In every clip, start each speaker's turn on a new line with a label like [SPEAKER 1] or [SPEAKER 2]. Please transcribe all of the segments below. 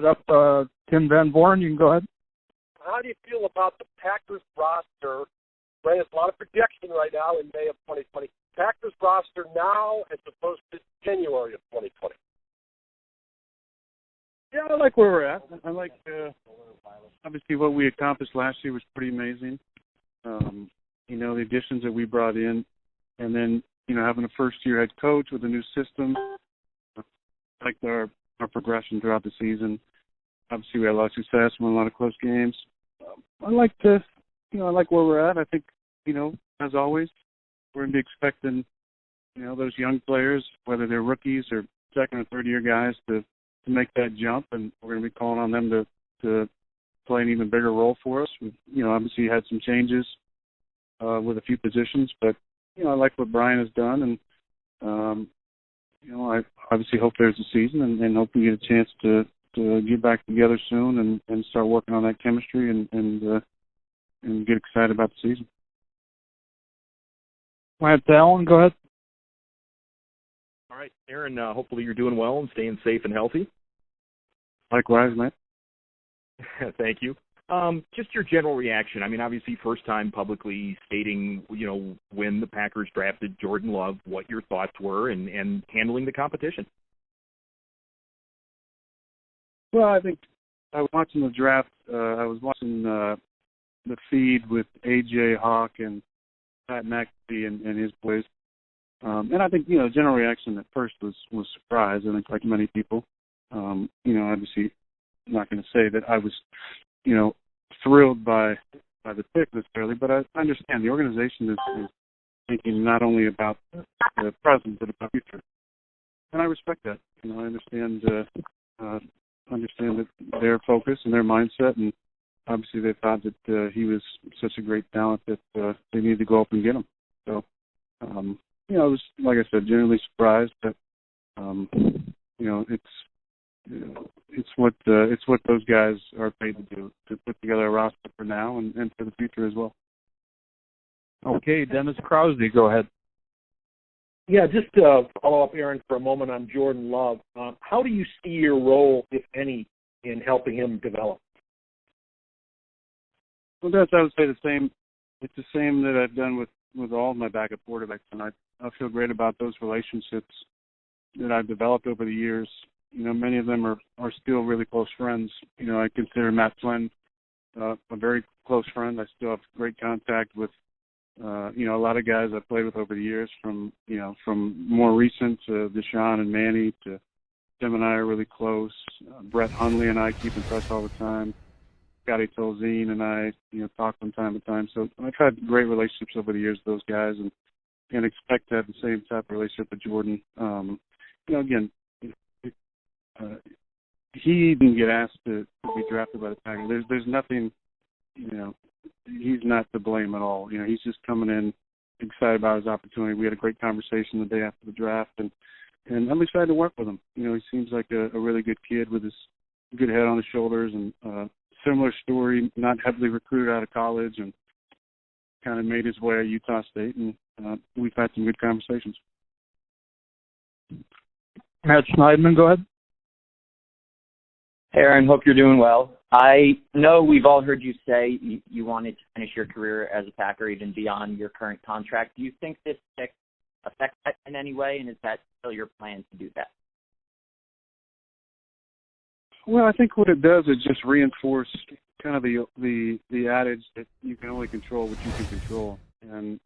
[SPEAKER 1] up Tim Van Born. You can go ahead.
[SPEAKER 2] How do you feel about the Packers roster? Right, it's a lot of projection right now in May of 2020. Packers roster now as opposed to January of 2020.
[SPEAKER 3] Yeah, I like where we're at. I like, obviously, what we accomplished last year was pretty amazing. The additions that we brought in, and then, having a first-year head coach with a new system, I like our progression throughout the season. Obviously, we had a lot of success, won a lot of close games. I like where we're at. I think, as always, we're going to be expecting, those young players, whether they're rookies or second or third-year guys, to make that jump, and we're going to be calling on them to play an even bigger role for us. We've, obviously had some changes with a few positions, but, I like what Brian has done, and, I obviously hope there's a season and hope we get a chance to get back together soon and start working on that chemistry and get excited about the season.
[SPEAKER 1] Lance Allen, go ahead.
[SPEAKER 4] All right, Aaron, hopefully you're doing well and staying safe and healthy.
[SPEAKER 3] Likewise, Matt.
[SPEAKER 4] Thank you. Just your general reaction. I mean, obviously, first time publicly stating, when the Packers drafted Jordan Love, what your thoughts were and handling the competition.
[SPEAKER 3] Well, I think I was watching the draft. I was watching the feed with A.J. Hawk and Pat McAfee and his boys. And I think, general reaction at first was surprise, I think, like many people. Obviously, I'm not going to say that I was, thrilled by the pick necessarily, but I understand the organization is thinking not only about the present, but about the future. And I respect that. I understand that their focus and their mindset, and obviously they thought that he was such a great talent that they needed to go up and get him. So, I was, like I said, generally surprised, but it's what those guys are paid to do, to put together a roster for now and for the future as well.
[SPEAKER 1] Okay, Dennis Krause, go ahead.
[SPEAKER 5] Yeah, just to follow up, Aaron, for a moment on Jordan Love. How do you see your role, if any, in helping him develop?
[SPEAKER 3] Well, I would say the same. It's the same that I've done with all of my backup quarterbacks, and I feel great about those relationships that I've developed over the years. Many of them are still really close friends. I consider Matt Flynn a very close friend. I still have great contact with, a lot of guys I've played with over the years, from more recent to Deshaun and Manny to Tim and I are really close. Brett Hundley and I keep in touch all the time. Scotty Tolzien and I, talk from time to time. So I've had great relationships over the years with those guys, and expect to have the same type of relationship with Jordan. Again, he didn't get asked to be drafted by the Packers. There's nothing, he's not to blame at all. He's just coming in excited about his opportunity. We had a great conversation the day after the draft, and I'm excited to work with him. He seems like a really good kid with his good head on his shoulders, and similar story, not heavily recruited out of college, and kind of made his way at Utah State, and we've had some good conversations.
[SPEAKER 1] Matt Schneidman, go ahead.
[SPEAKER 6] Aaron, hope you're doing well. I know we've all heard you say you wanted to finish your career as a Packer even beyond your current contract. Do you think this pick affects that in any way, and is that still your plan to do that?
[SPEAKER 3] Well, I think what it does is just reinforce kind of the adage that you can only control what you can control, and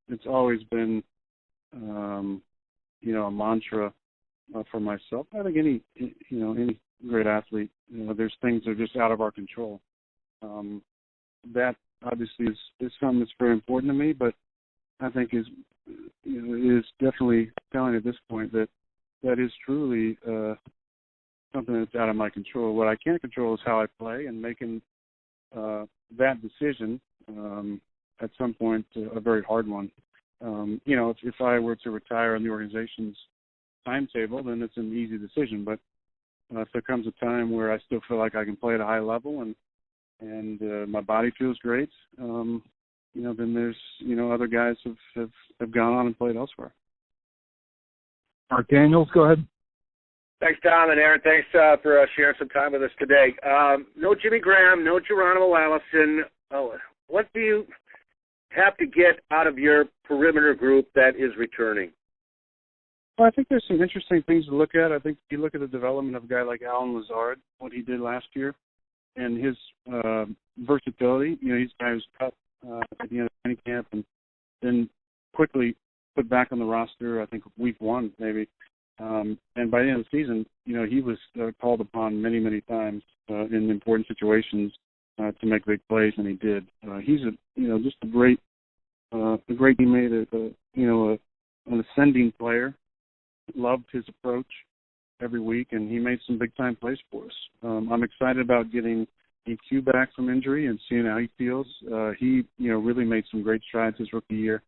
[SPEAKER 3] it's always been a mantra for myself. I think any great athlete, there's things that are just out of our control. That obviously is something that's very important to me, but I think is definitely telling at this point that is truly something that's out of my control. What I can't control is how I play, and making that decision at some point a very hard one. If I were to retire on the organization's timetable, then it's an easy decision. But if there comes a time where I still feel like I can play at a high level and my body feels great, then there's other guys have gone on and played elsewhere.
[SPEAKER 1] Mark Daniels, go ahead.
[SPEAKER 7] Thanks, Tom and Aaron. Thanks for sharing some time with us today. No Jimmy Graham, no Geronimo Allison. What do you have to get out of your perimeter group that is returning?
[SPEAKER 3] Well, I think there's some interesting things to look at. I think if you look at the development of a guy like Alan Lazard, what he did last year, and his versatility. He's a guy who's cut at the end of training camp and then quickly put back on the roster, I think week 1 maybe. And by the end of the season, he was called upon many, many times in important situations to make big plays, and he did. He's just a great teammate, an ascending player. Loved his approach every week, and he made some big-time plays for us. I'm excited about getting EQ back from injury and seeing how he feels. He really made some great strides his rookie year.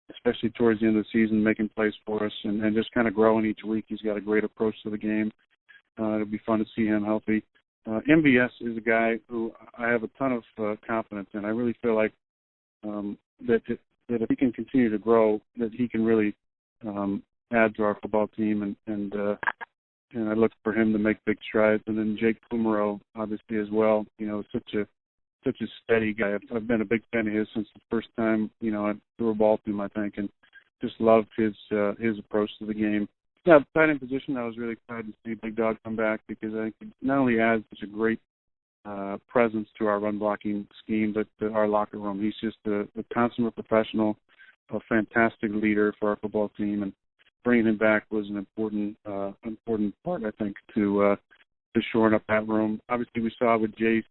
[SPEAKER 3] Especially towards the end of the season, making plays for us and just kind of growing each week. He's got a great approach to the game. It'll be fun to see him healthy. MVS is a guy who I have a ton of confidence in. I really feel like that if he can continue to grow, that he can really add to our football team, and I look for him to make big strides. And then Jake Kumaro, obviously, as well. Such a steady guy. I've been a big fan of his since the first time, I threw a ball to him, I think, and just loved his approach to the game. Yeah, tight end position, I was really excited to see Big Dog come back because I think he not only adds such a great presence to our run blocking scheme, but our locker room. He's just a consummate professional, a fantastic leader for our football team, and bringing him back was an important part, I think, to shoring up that room. Obviously, we saw with Jace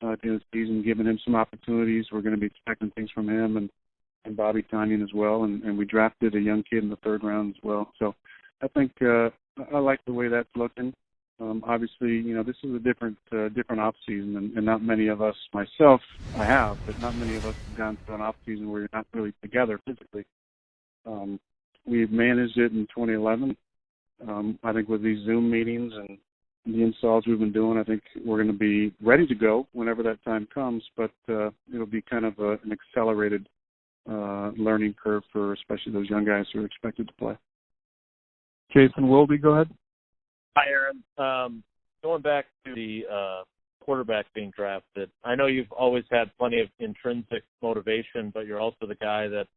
[SPEAKER 3] at the end of the season, giving him some opportunities. We're going to be expecting things from him and Bobby Tanyan as well. And we drafted a young kid in the 3rd round as well. So I think I like the way that's looking. Obviously, this is a different off season, and not many of us, myself, I have, but not many of us have gone through an off season where you're not really together physically. We've managed it in 2011. I think with these Zoom meetings and the installs we've been doing, I think we're going to be ready to go whenever that time comes, but it'll be kind of an accelerated learning curve for especially those young guys who are expected to play.
[SPEAKER 1] Jason Wilby, go ahead.
[SPEAKER 8] Hi, Aaron. Going back to the quarterback being drafted, I know you've always had plenty of intrinsic motivation, but you're also the guy that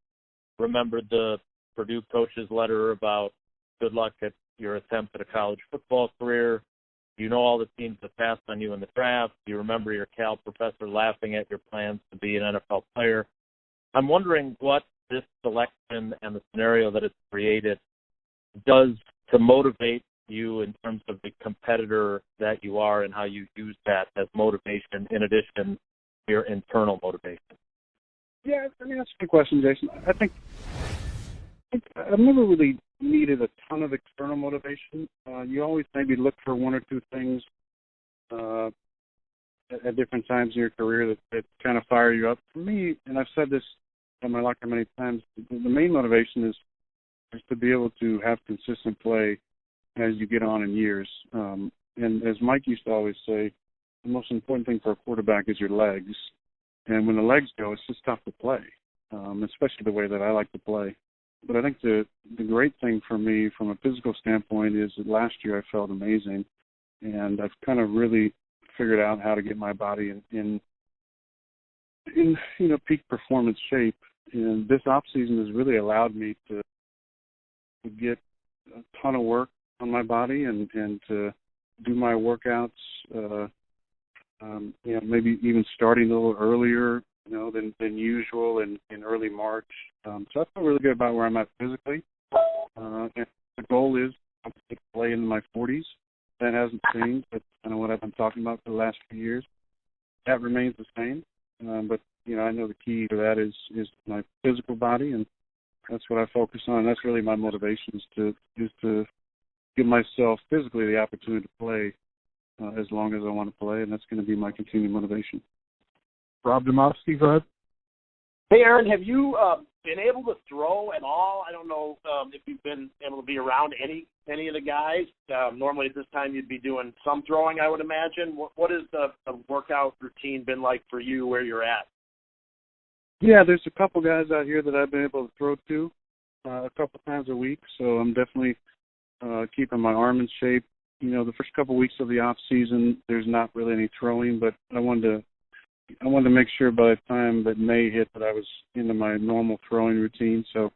[SPEAKER 8] remembered the Purdue coach's letter about good luck at your attempt at a college football career. You know all the teams that passed on you in the draft. You remember your Cal professor laughing at your plans to be an NFL player. I'm wondering what this selection and the scenario that it's created does to motivate you in terms of the competitor that you are and how you use that as motivation in addition to your internal motivation.
[SPEAKER 3] Yeah, I mean, that's a good question, Jason. I think I've never really needed a ton of external motivation. You always maybe look for one or two things at different times in your career that kind of fire you up. For me, and I've said this on my locker many times, the main motivation is to be able to have consistent play as you get on in years. And as Mike used to always say, the most important thing for a quarterback is your legs. And when the legs go, it's just tough to play, especially the way that I like to play. But I think the great thing for me from a physical standpoint is that last year I felt amazing, and I've kind of really figured out how to get my body in peak performance shape. And this off season has really allowed me to get a ton of work on my body and to do my workouts, maybe even starting a little earlier, than usual in early March. So I feel really good about where I'm at physically. And the goal is to play in my 40s. That hasn't changed. That's kind of what I've been talking about for the last few years. That remains the same. But I know the key to that is my physical body, and that's what I focus on. That's really my motivation is to give myself physically the opportunity to play as long as I want to play, and that's going to be my continued motivation.
[SPEAKER 1] Rob Demovsky, go ahead.
[SPEAKER 5] Hey, Aaron, have you been able to throw at all? I don't know if you've been able to be around any of the guys. Normally at this time you'd be doing some throwing, I would imagine. What has the workout routine been like for you where you're at?
[SPEAKER 3] Yeah, there's a couple guys out here that I've been able to throw to a couple times a week, so I'm definitely keeping my arm in shape. The first couple of weeks of the off season, there's not really any throwing, but I wanted to make sure by the time that May hit that I was into my normal throwing routine. So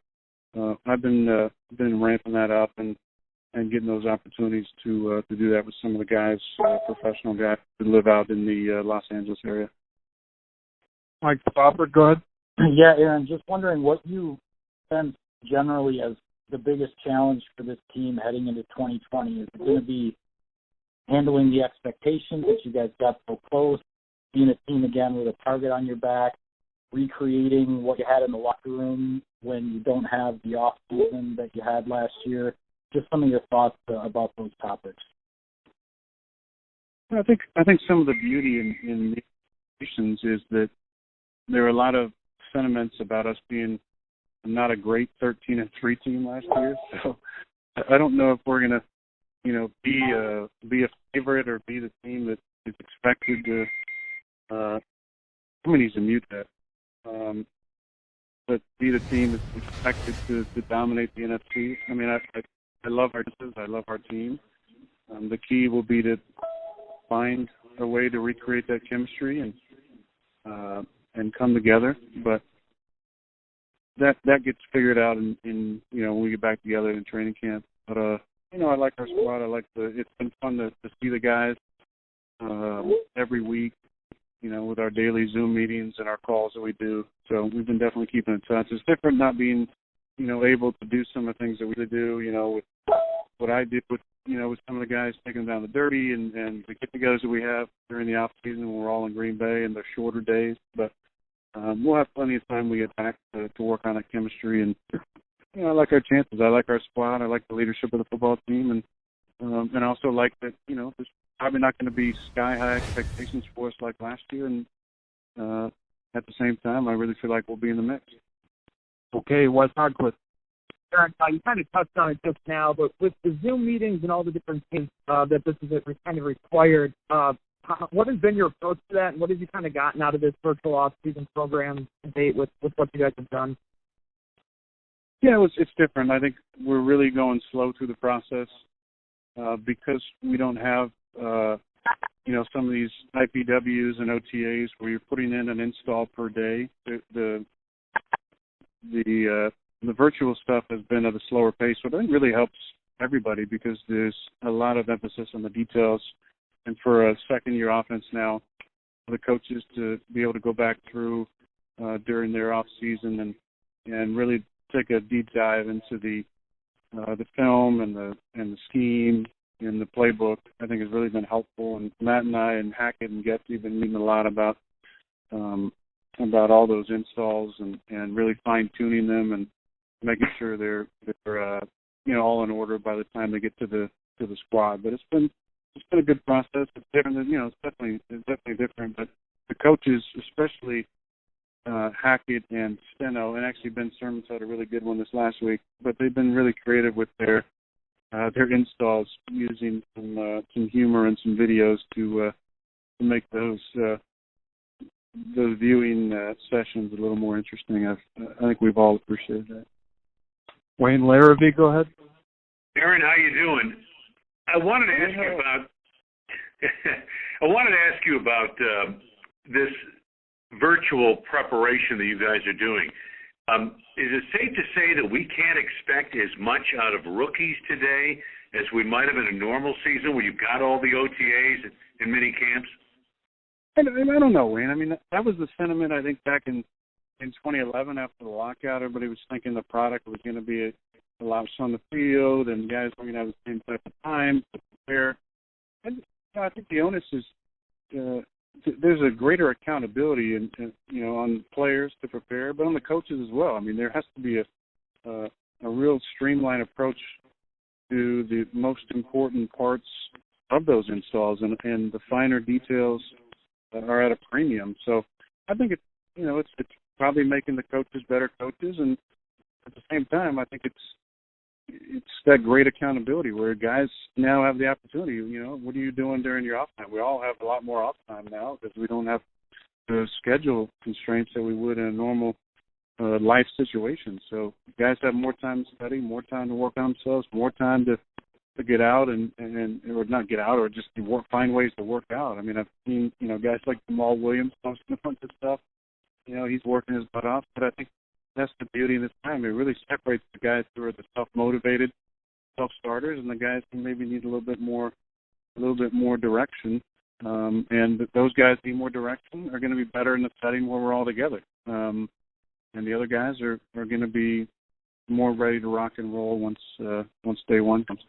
[SPEAKER 3] I've been ramping that up and getting those opportunities to do that with some of the guys, professional guys who live out in the Los Angeles area.
[SPEAKER 1] Mike Popper, go ahead.
[SPEAKER 9] Yeah, Aaron, just wondering what you sense generally as the biggest challenge for this team heading into 2020. Is it going to be handling the expectations that you guys got so close, being a team again with a target on your back, recreating what you had in the locker room when you don't have the off season that you had last year? Just some of your thoughts about those topics.
[SPEAKER 3] I think some of the beauty in the situations is that there are a lot of sentiments about us being not a great 13-3 team last year. So I don't know if we're going to, be a favorite or be the team that is expected to. Somebody needs to mute that. But be the team that's expected to dominate the NFC. I mean, I love our chances. I love our team. The key will be to find a way to recreate that chemistry and come together. But that gets figured out in when we get back together in training camp. But I like our squad. It's been fun to see the guys every week. With our daily Zoom meetings and our calls that we do. So we've been definitely keeping in touch. It's different not being, able to do some of the things that we do, with what I do with some of the guys taking down the derby and the get-togethers that we have during the off-season when we're all in Green Bay and the shorter days. But we'll have plenty of time when we get back to work on that chemistry. And, I like our chances. I like our squad. I like the leadership of the football team. And I also like that, there's probably not going to be sky-high expectations for us like last year. And at the same time, I really feel like we'll be in the mix.
[SPEAKER 1] Okay, Wes Hardcliffe.
[SPEAKER 10] Aaron, you kind of touched on it just now, but with the Zoom meetings and all the different things that this is kind of required, what has been your approach to that, and what have you kind of gotten out of this virtual off-season program to date with what you guys have done?
[SPEAKER 3] Yeah, it's different. I think we're really going slow through the process because we don't have, some of these IPWs and OTAs where you're putting in an install per day. The virtual stuff has been at a slower pace, but I think really helps everybody because there's a lot of emphasis on the details. And for a second-year offense now, for the coaches to be able to go back through during their off season and really take a deep dive into the film and the scheme and the playbook, I think has really been helpful. And Matt and I and Hackett and Getty have been meeting a lot about all those installs and really fine-tuning them and making sure they're all in order by the time they get to the squad. But it's been a good process. It's different. It's definitely different. But the coaches, especially Hackett and Steno, and actually Ben Sermons had a really good one this last week. But they've been really creative with their installs, using some humor and some videos to make those viewing sessions a little more interesting. I think we've all appreciated that.
[SPEAKER 1] Wayne Larrabee, go ahead.
[SPEAKER 11] Aaron, how you doing? I wanted to ask you about this virtual preparation that you guys are doing. Is it safe to say that we can't expect as much out of rookies today as we might have in a normal season where you've got all the OTAs and mini camps?
[SPEAKER 3] I don't know, Wayne. I mean, that was the sentiment, I think, back in 2011 after the lockout. Everybody was thinking the product was going to be a lot on the field and guys were going to have the same type of time to prepare. And I think the onus is there's a greater accountability on players to prepare, but on the coaches as well. I mean, there has to be a real streamlined approach to the most important parts of those installs, and the finer details are at a premium. So I think it's probably making the coaches better coaches, and at the same time, I think it's that great accountability where guys now have the opportunity. What are you doing during your off time? We all have a lot more off time now because we don't have the schedule constraints that we would in a normal life situation. So guys have more time to study, more time to work on themselves, more time to to get out and or not get out or just find ways to work out. I mean, I've seen, guys like Jamal Williams posting a bunch of stuff. He's working his butt off, but I think that's the beauty of this time. It really separates the guys who are the self-motivated self-starters and the guys who maybe need a little bit more direction. And those guys who need more direction are going to be better in the setting where we're all together. And the other guys are going to be more ready to rock and roll once day one comes.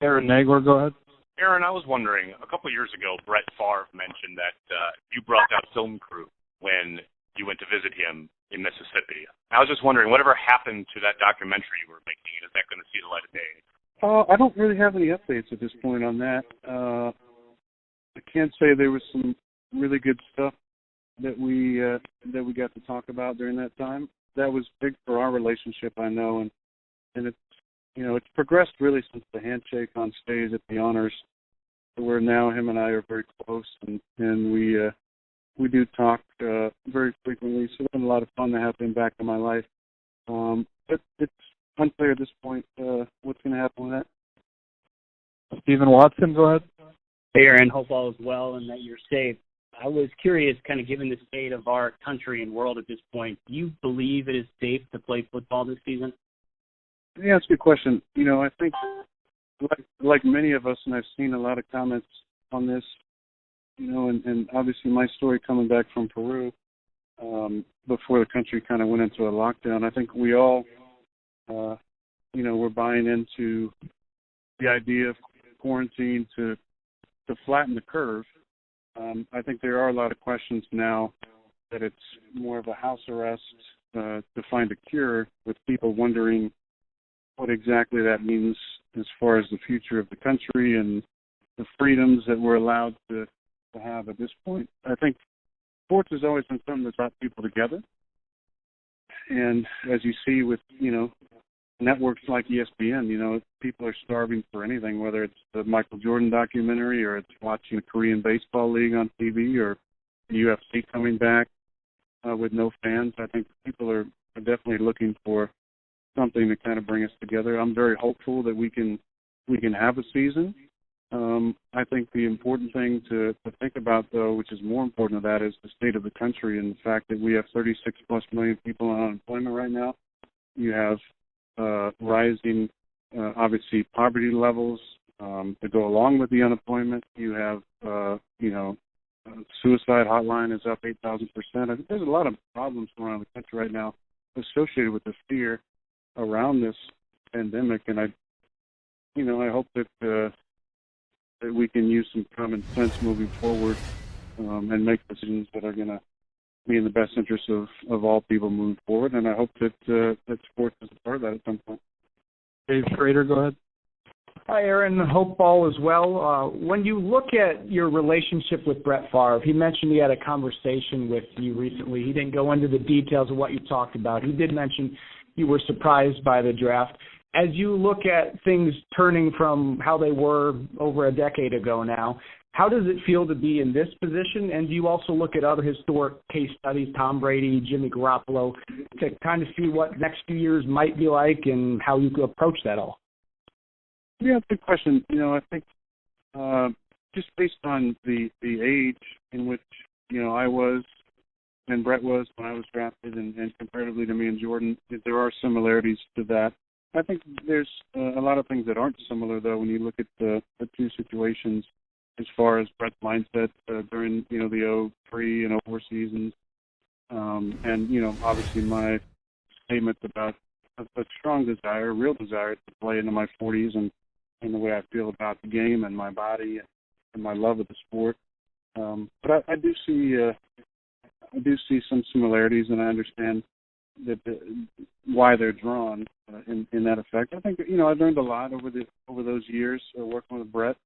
[SPEAKER 1] Aaron Nagler, go ahead.
[SPEAKER 12] Aaron, I was wondering, a couple of years ago, Brett Favre mentioned that you brought that film crew when you went to visit him in Mississippi. I was just wondering, whatever happened to that documentary you were making, and is that going to see the light of day?
[SPEAKER 3] I don't really have any updates at this point on that. I can't say there was some really good stuff that we got to talk about during that time. That was big for our relationship, I know, and it's it's progressed really since the handshake on stage at the honors, where now him and I are very close, and we do talk very frequently. So it's been a lot of fun to have him back in my life. But it's unclear at this point what's going to happen with that.
[SPEAKER 1] Stephen Watson, go ahead.
[SPEAKER 13] Hey, Aaron, hope all is well and that you're safe. I was curious, kind of given the state of our country and world at this point, do you believe it is safe to play football this season?
[SPEAKER 3] Yeah, that's a good question. I think like many of us, and I've seen a lot of comments on this, and obviously my story coming back from Peru before the country kind of went into a lockdown, I think we all, we're buying into the idea of quarantine to flatten the curve. I think there are a lot of questions now that it's more of a house arrest to find a cure, with people wondering what exactly that means as far as the future of the country and the freedoms that we're allowed to have at this point. I think sports has always been something that's brought people together. And as you see with, networks like ESPN, people are starving for anything, whether it's the Michael Jordan documentary or it's watching the Korean Baseball League on TV or the UFC coming back with no fans. I think people are definitely looking for something to kind of bring us together. I'm very hopeful that we can have a season. I think the important thing to think about, though, which is more important than that, is the state of the country and the fact that we have 36+ million people on unemployment right now. You have rising, obviously, poverty levels to go along with the unemployment. You have, suicide hotline is up 8,000%. I think there's a lot of problems around the country right now associated with the fear around this pandemic, and I hope that we can use some common sense moving forward and make decisions that are going to be in the best interest of all people moving forward. And I hope that sports is a part of that at some point.
[SPEAKER 1] Dave Schrader, go ahead.
[SPEAKER 10] Hi, Aaron. Hope all is well. When you look at your relationship with Brett Favre, he mentioned he had a conversation with you recently. He didn't go into the details of what you talked about. He did mention you were surprised by the draft. As you look at things turning from how they were over a decade ago now, how does it feel to be in this position? And do you also look at other historic case studies, Tom Brady, Jimmy Garoppolo, to kind of see what next few years might be like and how you could approach that all?
[SPEAKER 3] Yeah, good question. I think just based on the age in which, I was and Brett was when I was drafted and comparatively to me and Jordan, there are similarities to that. I think there's a lot of things that aren't similar, though, when you look at the two situations as far as Brett's mindset during, the 03 and 04 seasons. And, obviously my statement about a strong desire, a real desire to play into my 40s and the way I feel about the game and my body and my love of the sport. But I do see some similarities, and I understand that why they're drawn in that effect. I think I learned a lot over those years working with Brett,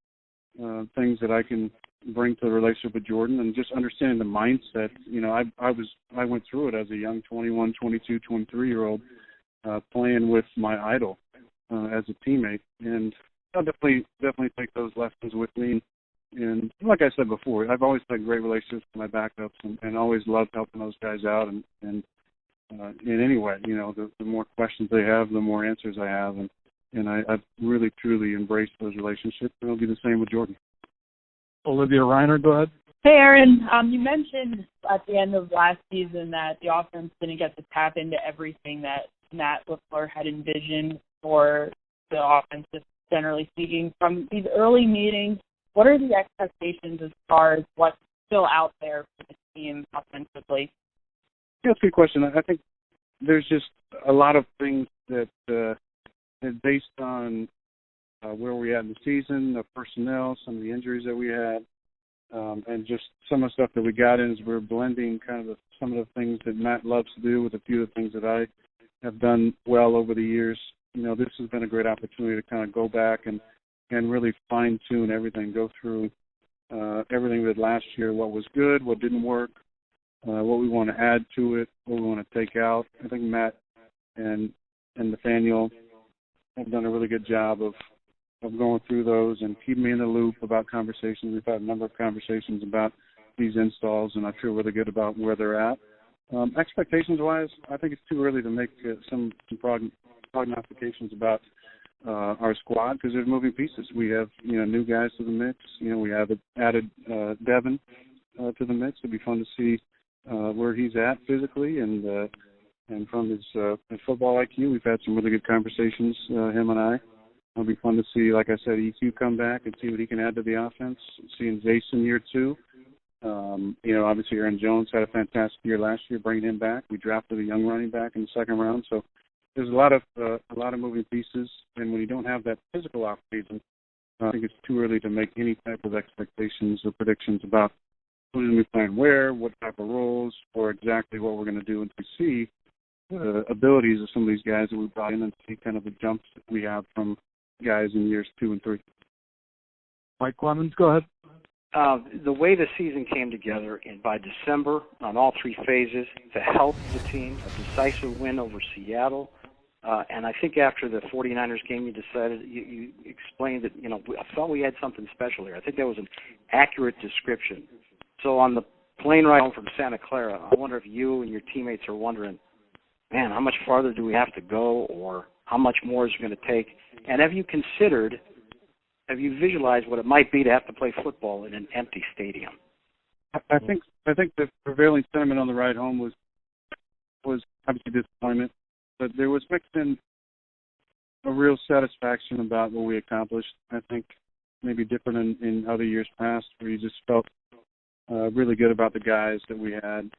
[SPEAKER 3] things that I can bring to the relationship with Jordan, and just understanding the mindset. I went through it as a young 21, 22, 23-year-old playing with my idol as a teammate, and I'll definitely take those lessons with me. And like I said before, I've always had great relationships with my backups and always loved helping those guys out. And in any way, the more questions they have, the more answers I have. And and I've really, truly embraced those relationships, and it'll be the same with Jordan.
[SPEAKER 1] Olivia Reiner, go ahead.
[SPEAKER 14] Hey, Aaron. You mentioned at the end of last season that the offense didn't get to tap into everything that Matt LaFleur had envisioned for the offense, just generally speaking. From these early meetings, what are the expectations as far as what's still out there for the team offensively?
[SPEAKER 3] That's a good question. I think there's just a lot of things that based on where we at in the season, the personnel, some of the injuries that we had, and just some of the stuff that we got in is we're blending kind of some of the things that Matt loves to do with a few of the things that I have done well over the years. You know, this has been a great opportunity to kind of go back and really fine-tune everything, go through everything that last year, what was good, what didn't work, what we want to add to it, what we want to take out. I think Matt and Nathaniel have done a really good job of going through those and keeping me in the loop about conversations. We've had a number of conversations about these installs, and I feel really good about where they're at. Expectations-wise, I think it's too early to make some prognostications about our squad because there's moving pieces. We have new guys to the mix. We have added Devin to the mix. It'll be fun to see where he's at physically and from his football IQ. We've had some really good conversations, him and I. It'll be fun to see, like I said, EQ come back and see what he can add to the offense. Seeing Jason year 2. Obviously Aaron Jones had a fantastic year last year, bringing him back. We drafted a young running back in the second round, so there's a lot of moving pieces. And when you don't have that physical off season, I think it's too early to make any type of expectations or predictions about who's going to be playing where, what type of roles, or exactly what we're going to do until we see the abilities of some of these guys that we brought in and see kind of the jumps that we have from guys in years 2 and 3.
[SPEAKER 1] Mike Clemens, go ahead.
[SPEAKER 15] The way the season came together, and by December, on all 3 phases, the health of the team, a decisive win over Seattle, and I think after the 49ers game, you explained that, I thought we had something special here. I think that was an accurate description. So on the plane ride home from Santa Clara, I wonder if you and your teammates are wondering, man, how much farther do we have to go, or how much more is it going to take? And have you visualized what it might be to have to play football in an empty stadium?
[SPEAKER 3] I think the prevailing sentiment on the ride home was obviously disappointment, but there was mixed in a real satisfaction about what we accomplished. I think maybe different in other years past, where you just felt really good about the guys that we had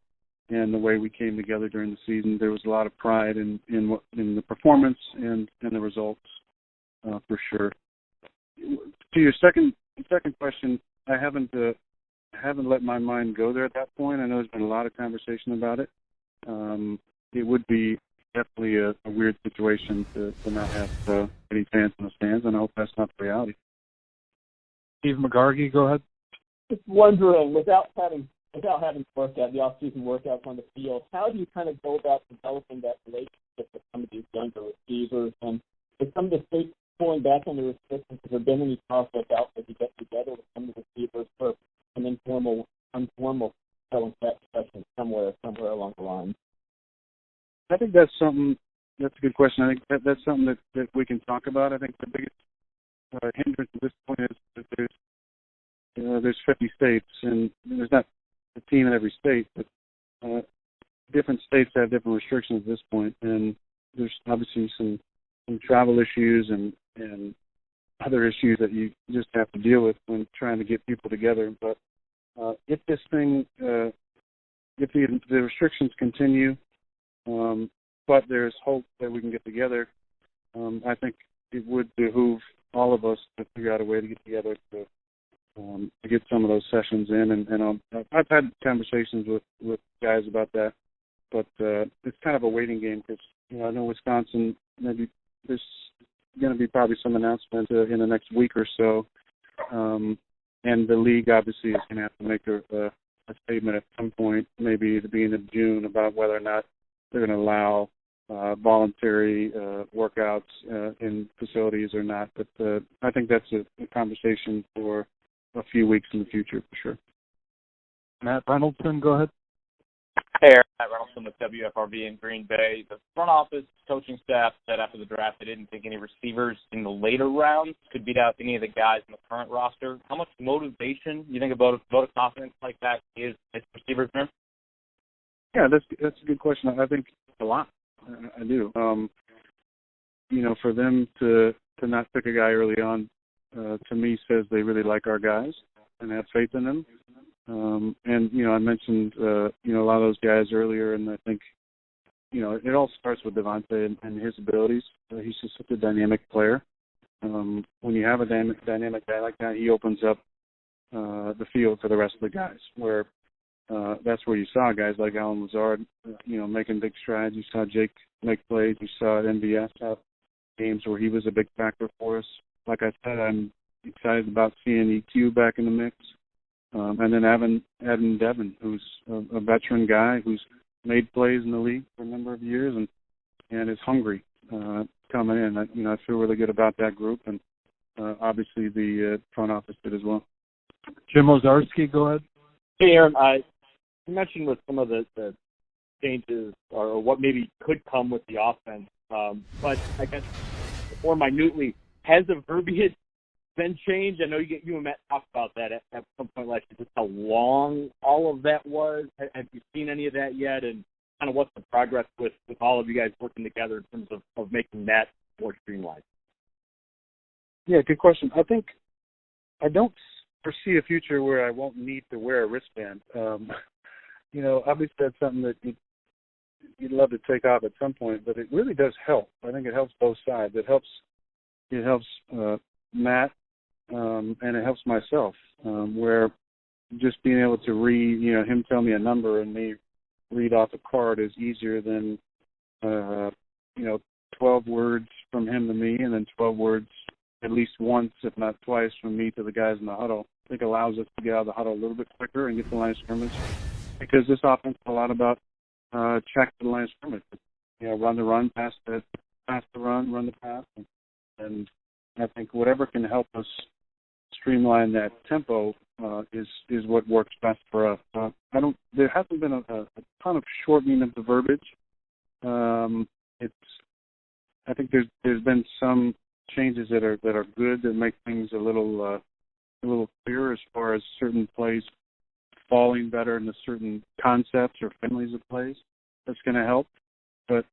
[SPEAKER 3] and the way we came together during the season. There was a lot of pride in the performance and the results, for sure. To your second question, I haven't let my mind go there at that point. I know there's been a lot of conversation about it. It would be definitely a weird situation to not have any fans in the stands, and I hope that's not the reality.
[SPEAKER 1] Steve McGargy, go ahead.
[SPEAKER 10] Just wondering, without having the off-season workouts on the field, how do you kind of go about developing that relationship with some of these younger receivers? And with some of the states pulling back on the restrictions, has there been any talk about that you get together with some of the receivers for an informal selling session somewhere along the line?
[SPEAKER 3] I think that's a good question. I think that's something that we can talk about. I think the biggest hindrance at this point is that there's 50 states, and there's not a team in every state, but different states have different restrictions at this point, and there's obviously some travel issues and other issues that you just have to deal with when trying to get people together. But if this thing, if the restrictions continue, but there's hope that we can get together, I think it would behoove all of us to figure out a way to get together to get some of those sessions in. And I've had conversations with guys about that, but it's kind of a waiting game because I know Wisconsin, maybe there's going to be probably some announcement in the next week or so, and the league obviously is going to have to make a statement at some point, maybe at the beginning of June, about whether or not they're going to allow voluntary workouts in facilities or not. But I think that's a conversation for a few weeks in the future for sure.
[SPEAKER 1] Matt Reynolds, go ahead.
[SPEAKER 6] Hey, Aaron, Matt Reynolds
[SPEAKER 8] Wilson with WFRV in Green Bay. The front office coaching staff said after the draft they didn't think any receivers in the later rounds could beat out any of the guys in the current roster. How much motivation you think about a confidence like that is receivers there?
[SPEAKER 3] Yeah, that's a good question. I think a lot. I do. For them to not pick a guy early on, to me says they really like our guys and have faith in them. I mentioned a lot of those guys earlier, and I think it all starts with Devontae and his abilities. He's just such a dynamic player. When you have a dynamic guy like that, he opens up the field for the rest of the guys. Where that's where you saw guys like Alan Lazard, making big strides. You saw Jake make plays. You saw at NBS have games where he was a big factor for us. Like I said, I'm excited about seeing EQ back in the mix. And then Adam Devin, who's a veteran guy who's made plays in the league for a number of years and is hungry coming in. I feel really good about that group, and obviously the front office did as well.
[SPEAKER 1] Jim Ozarski, go ahead.
[SPEAKER 16] Hey, Aaron, you mentioned with some of the changes or what maybe could come with the offense, but I guess more minutely, has the verbiage been changed? I know you and Matt talked about that at some point last year, just how long all of that was. Have you seen any of that yet? And kind of what's the progress with all of you guys working together in terms of making that more streamlined?
[SPEAKER 3] Yeah, good question. I think I don't foresee a future where I won't need to wear a wristband. Obviously that's something that you'd love to take off at some point, but it really does help. I think it helps both sides. It helps Matt, and it helps myself, where just being able to read, him tell me a number and me read off a card is easier than, 12 words from him to me and then 12 words at least once, if not twice, from me to the guys in the huddle. I think allows us to get out of the huddle a little bit quicker and get to the line of scrimmage, because this offense is a lot about check to the line of scrimmage. Run the run, pass the run the pass, and I think whatever can help us streamline that tempo is what works best for us. There hasn't been a ton of shortening of the verbiage. I think there's been some changes that are good, that make things a little clearer as far as certain plays falling better into certain concepts or families of plays. That's going to help. But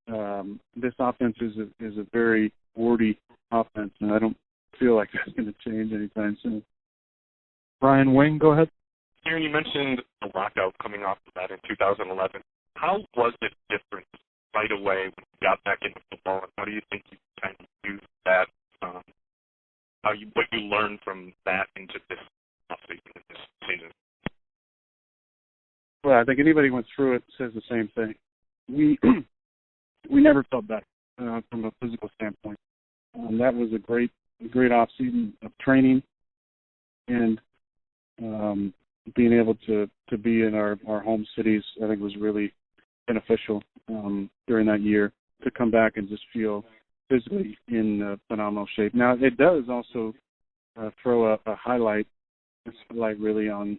[SPEAKER 3] this offense is a very wordy offense, and I don't feel like that's going to change anytime soon.
[SPEAKER 1] Brian Wing, go ahead.
[SPEAKER 12] Aaron, you mentioned the lockout coming off of that in 2011. How was it different right away when you got back into football, and how do you think you kind of used that, what you learned from that into this offseason, this season?
[SPEAKER 3] Well, I think anybody who went through it says the same thing. We never felt better from a physical standpoint. That was a great off season of training, and being able to be in our home cities, I think, was really beneficial during that year, to come back and just feel physically in phenomenal shape. Now, it does also throw a highlight really on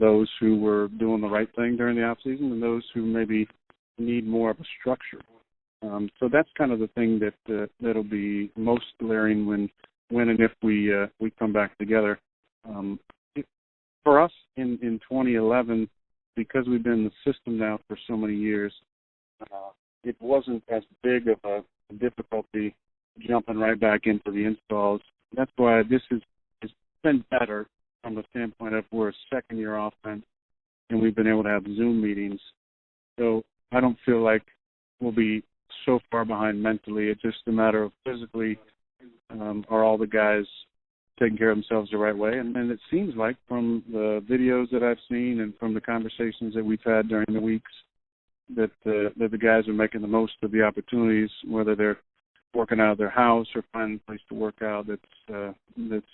[SPEAKER 3] those who were doing the right thing during the off season and those who maybe need more of a structure. So that's kind of the thing that'll be most glaring when and if we come back together. For us in 2011, because we've been in the system now for so many years, it wasn't as big of a difficulty jumping right back into the installs. That's why this has been better from the standpoint of we're a second-year offense and we've been able to have Zoom meetings. So I don't feel like we'll be so far behind mentally. It's just a matter of physically, are all the guys taking care of themselves the right way? And it seems like from the videos that I've seen and from the conversations that we've had during the weeks that the guys are making the most of the opportunities, whether they're working out of their house or finding a place to work out that's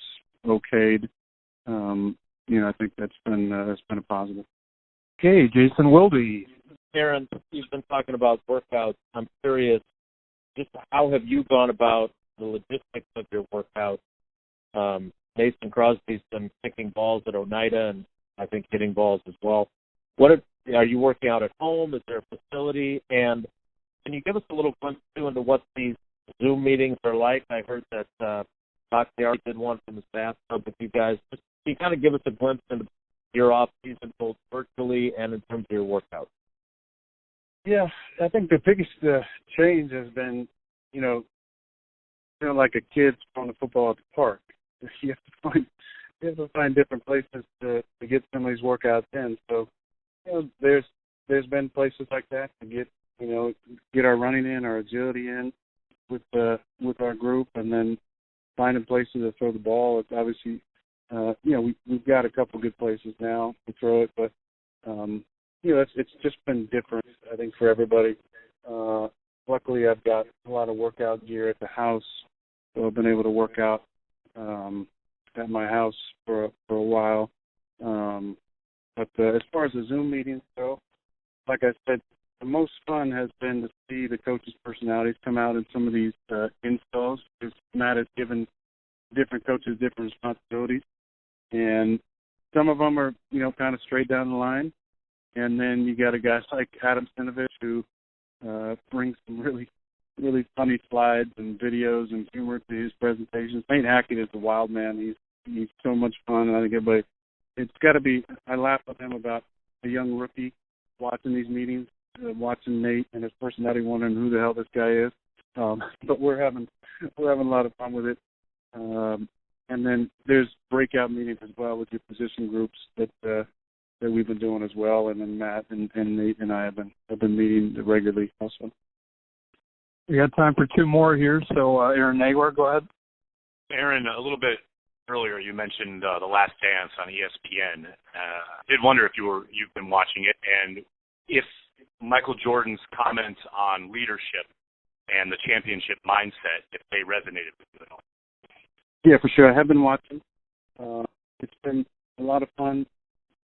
[SPEAKER 3] okayed. I think that's been a positive.
[SPEAKER 1] Okay, Jason Wilde.
[SPEAKER 8] Aaron, you've been talking about workouts. I'm curious, just how have you gone about the logistics of your workout? Mason Crosby's been kicking balls at Oneida and I think hitting balls as well. What Are you working out at home? Is there a facility? And can you give us a little glimpse too into what these Zoom meetings are like? I heard that Doc already did one from the staff with you guys. Just can you kind of give us a glimpse into your off season, both virtually and in terms of your workouts?
[SPEAKER 3] Yeah, I think the biggest change has been, kind of like a kid throwing the football at the park. You have to find different places to get some of these workouts in. So, there's been places like that to get our running in, our agility in with our group, and then finding places to throw the ball. It's obviously, we've got a couple good places now to throw it, but it's just been different, I think, for everybody. Luckily, I've got a lot of workout gear at the house, so I've been able to work out at my house for a while. But as far as the Zoom meetings go, like I said, the most fun has been to see the coaches' personalities come out in some of these installs, because Matt has given different coaches different responsibilities. And some of them are, kind of straight down the line. And then you got a guy like Adam Sinovich who brings some really, really funny slides and videos and humor to his presentations. Nate Hackett is the wild man. He's so much fun. I think everybody, it's got to be, I laugh with him about a young rookie watching these meetings, watching Nate and his personality, wondering who the hell this guy is. But we're having a lot of fun with it. And then there's breakout meetings as well with your position groups that we've been doing as well. And then Matt and Nate and I have been meeting regularly also.
[SPEAKER 1] We got time for two more here. So Aaron Nagler, go ahead.
[SPEAKER 12] Aaron, a little bit earlier you mentioned The Last Dance on ESPN. I did wonder if you've been watching it, and if Michael Jordan's comments on leadership and the championship mindset, if they resonated with you at all.
[SPEAKER 3] Yeah, for sure. I have been watching. It's been a lot of fun.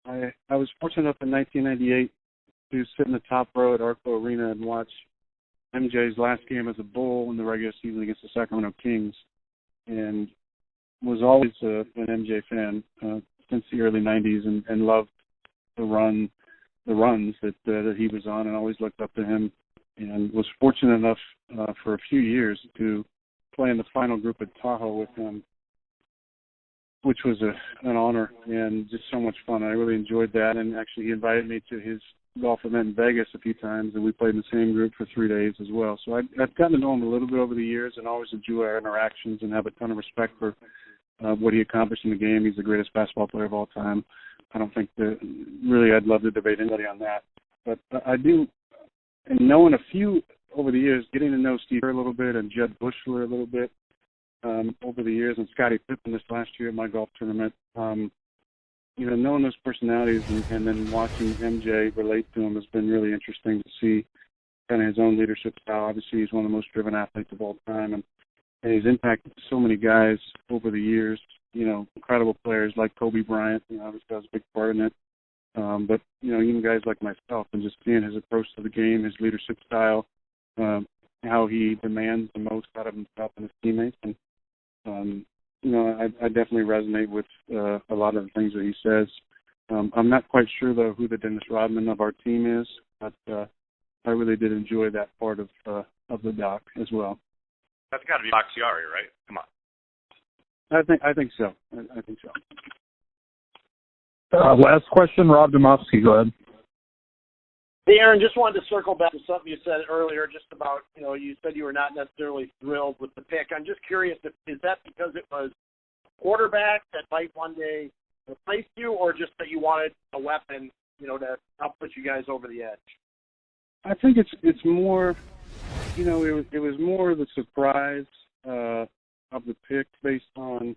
[SPEAKER 3] I was fortunate enough in 1998 to sit in the top row at Arco Arena and watch MJ's last game as a Bull in the regular season against the Sacramento Kings, and was always an MJ fan since the early 90s, and loved the runs that he was on, and always looked up to him, and was fortunate enough for a few years to play in the final group at Tahoe with him, which was an honor and just so much fun. I really enjoyed that, and actually he invited me to his golf event in Vegas a few times, and we played in the same group for 3 days as well. So I've gotten to know him a little bit over the years, and always enjoy our interactions and have a ton of respect for what he accomplished in the game. He's the greatest basketball player of all time. I don't think that really I'd love to debate anybody on that. But I do, and knowing a few over the years, getting to know Steve Kerr a little bit and Jud Bushler a little bit over the years, and Scottie Pippen this last year at my golf tournament, knowing those personalities and then watching MJ relate to them has been really interesting to see kind of his own leadership style. Obviously, he's one of the most driven athletes of all time, and he's impacted so many guys over the years, incredible players like Kobe Bryant, obviously that was a big part in it. But, even guys like myself, and just seeing his approach to the game, his leadership style, how he demands the most out of himself and his teammates. And, I definitely resonate with a lot of the things that he says. I'm not quite sure, though, who the Dennis Rodman of our team is, but I really did enjoy that part of the doc as well.
[SPEAKER 12] That's got to be Bakhtiari, right? Come on.
[SPEAKER 3] I think so. I think so.
[SPEAKER 1] Last question, Rob Domofsky. Go ahead.
[SPEAKER 5] Hey, Aaron, just wanted to circle back to something you said earlier, just about, you said you were not necessarily thrilled with the pick. I'm just curious, is that because it was quarterback that might one day replace you, or just that you wanted a weapon, to help put you guys over the edge?
[SPEAKER 3] I think it's more, it was more the surprise of the pick based on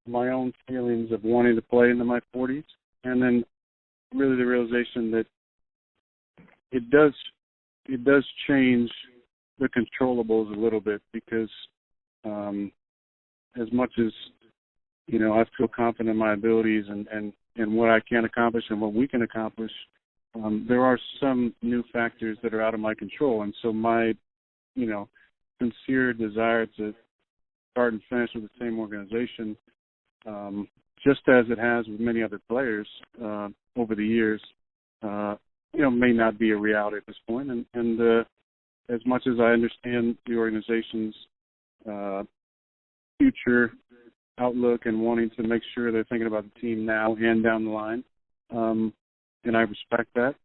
[SPEAKER 3] my own feelings of wanting to play into my 40s, and then really the realization that it does change the controllables a little bit, because as much as I feel confident in my abilities and what I can accomplish and what we can accomplish, there are some new factors that are out of my control, and so my sincere desire to start and finish with the same organization, just as it has with many other players over the years, may not be a reality at this point. And as much as I understand the organization's future outlook and wanting to make sure they're thinking about the team now and down the line, and I respect that.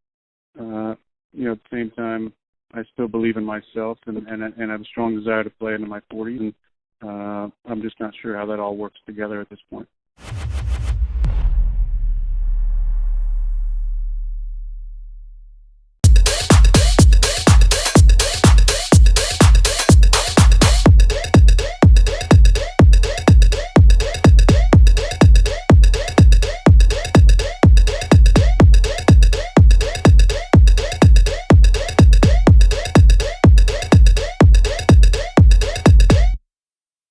[SPEAKER 3] At the same time, I still believe in myself and have a strong desire to play into my 40s, and I'm just not sure how that all works together at this point.